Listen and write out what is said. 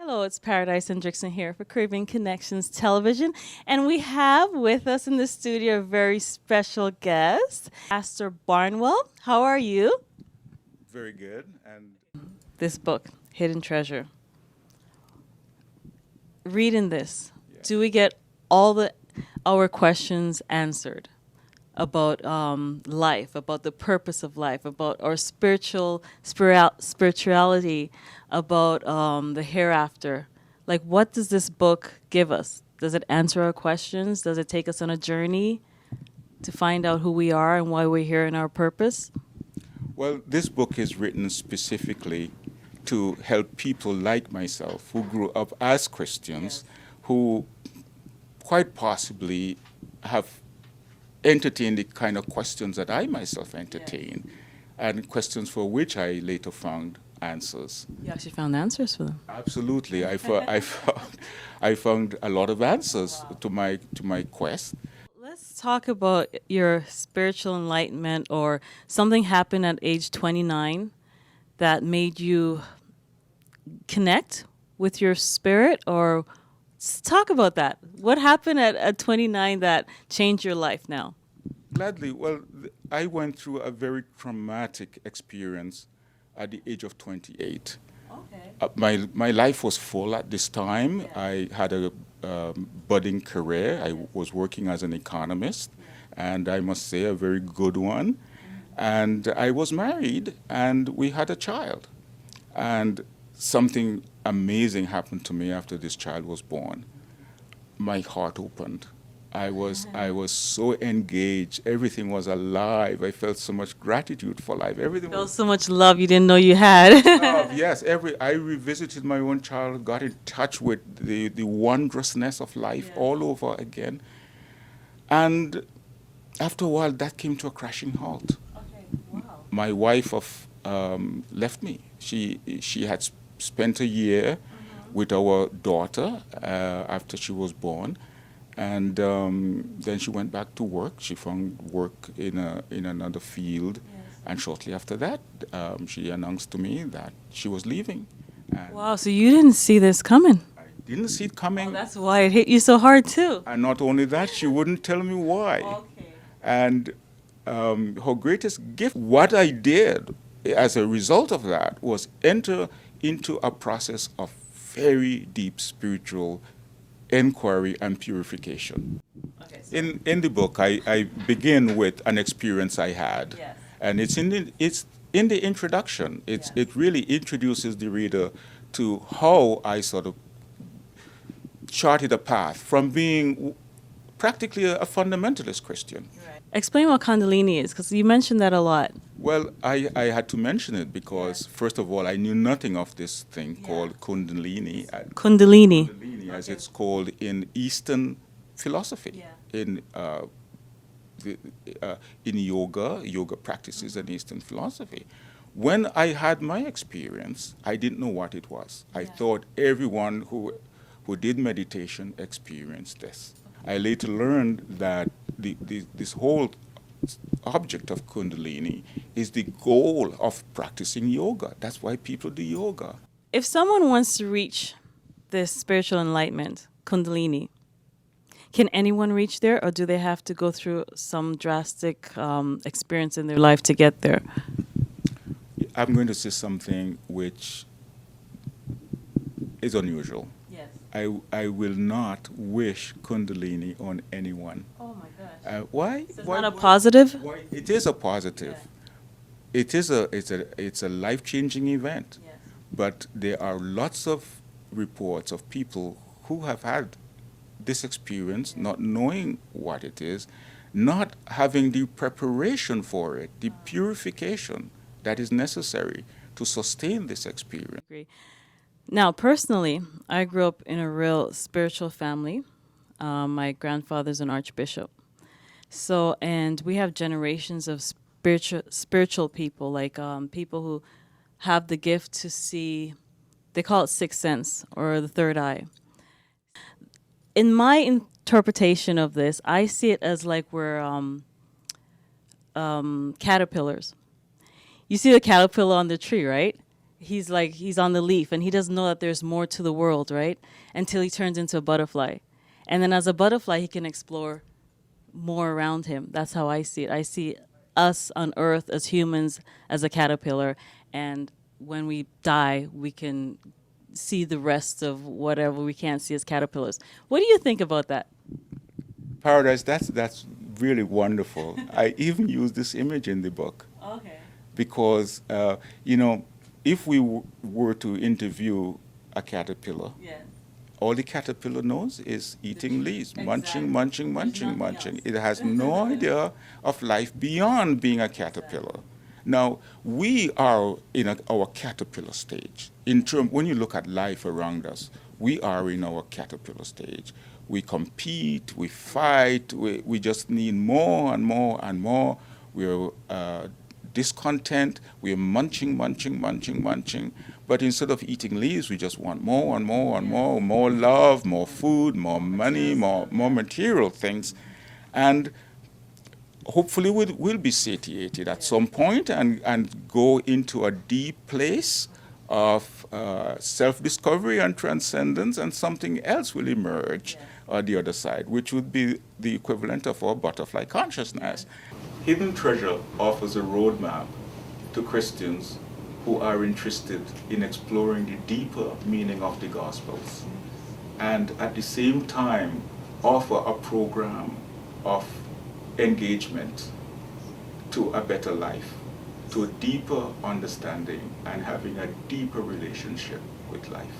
Hello, it's Paradise Hendrickson here for Caribbean Connections Television. And we have with us in the studio a very special guest, Aster Barnwell. How are you? Very good. And This book, Hidden Treasure. Reading this, yeah. do we get all our questions answered about life, about the purpose of life, about our spirituality, about the hereafter? Like, what does this book give us? Does it answer our questions? Does it take us on a journey to find out who we are and why we're here and our purpose? Well, this book is written specifically to help people like myself who grew up as Christians, who quite possibly have entertained the kind of questions that I myself entertain, and questions for which I later found answers. You actually found answers for them. Absolutely, I found a lot of answers to my quest. Let's talk about your spiritual enlightenment, or something happened at age 29 that made you connect with your spirit, or talk about that. What happened at 29 that changed your life now? Gladly. Well, I went through a very traumatic experience at the age of 28. Okay. My life was full at this time. I had a budding career. I was working as an economist, and I must say a very good one. And I was married, and we had a child. And something amazing happened to me after this child was born. My heart opened. I was so engaged. Everything was alive. I felt so much gratitude for life. Everything Felt was so much love you didn't know you had. love. Yes, I revisited my own child, got in touch with the wondrousness of life all over again. And after a while, that came to a crashing halt. Okay, wow. My wife left me. She had spent a year with our daughter after she was born, and then she went back to work. She found work in another field, and shortly after that, she announced to me that she was leaving. And Wow, so you didn't see this coming. I didn't see it coming, That's why it hit you so hard too. and not only that, she wouldn't tell me why. Okay. And her greatest gift, what I did as a result of that, was enter into a process of very deep spiritual inquiry and purification. Okay. So In the book, I begin with an experience I had, Yes. and it's in the introduction. It really introduces the reader to how I sort of charted a path from being practically a fundamentalist Christian. Explain what Kundalini is, because you mentioned that a lot. Well, I had to mention it because, first of all, I knew nothing of this thing called Kundalini, Kundalini. as it's called in Eastern philosophy, in yoga practices and Eastern philosophy. When I had my experience, I didn't know what it was. I thought everyone who did meditation experienced this. I later learned that this whole object of Kundalini is the goal of practicing yoga. That's why people do yoga. If someone wants to reach this spiritual enlightenment, Kundalini, can anyone reach there, or do they have to go through some drastic experience in their life to get there? I'm going to say something which is unusual. Yes. I will not wish Kundalini on anyone. Oh my gosh. Why? So it's Why- not a positive? Why? It is a positive. It's a life-changing event. Yes. But there are lots of reports of people who have had this experience, not knowing what it is, not having the preparation for it, the purification that is necessary to sustain this experience. Agree. Now, personally, I grew up in a real spiritual family. My grandfather's an archbishop. So, and we have generations of spiritual people, like people who have the gift to see, they call it sixth sense or the third eye. In my interpretation of this, I see it as like we're caterpillars. You see the caterpillar on the tree, right? he's on the leaf and he doesn't know that there's more to the world, right? Until he turns into a butterfly. And then as a butterfly, he can explore more around him. That's how I see it. I see us on Earth as humans as a caterpillar, and when we die, we can see the rest of whatever we can't see as caterpillars. What do you think about that? Paradise, that's really wonderful. I even use this image in the book Okay. because, if we were to interview a caterpillar, Yeah. all the caterpillar knows is eating leaves, Exactly. munching, munching, munching, nothing munching. else. It has no idea of life beyond being a caterpillar. Now, we are in our caterpillar stage. When you look at life around us, we are in our caterpillar stage. We compete, we fight, we just need more and more and more. We're discontent, we're munching, munching, munching, munching. But instead of eating leaves, we just want more and more and more love, more food, more money, more material things. And hopefully we'll be satiated at some point and go into a deep place of self-discovery and transcendence, and something else will emerge on the other side, which would be the equivalent of our butterfly consciousness. Hidden Treasure offers a roadmap to Christians who are interested in exploring the deeper meaning of the Gospels, and at the same time offer a program of engagement to a better life, to a deeper understanding and having a deeper relationship with life.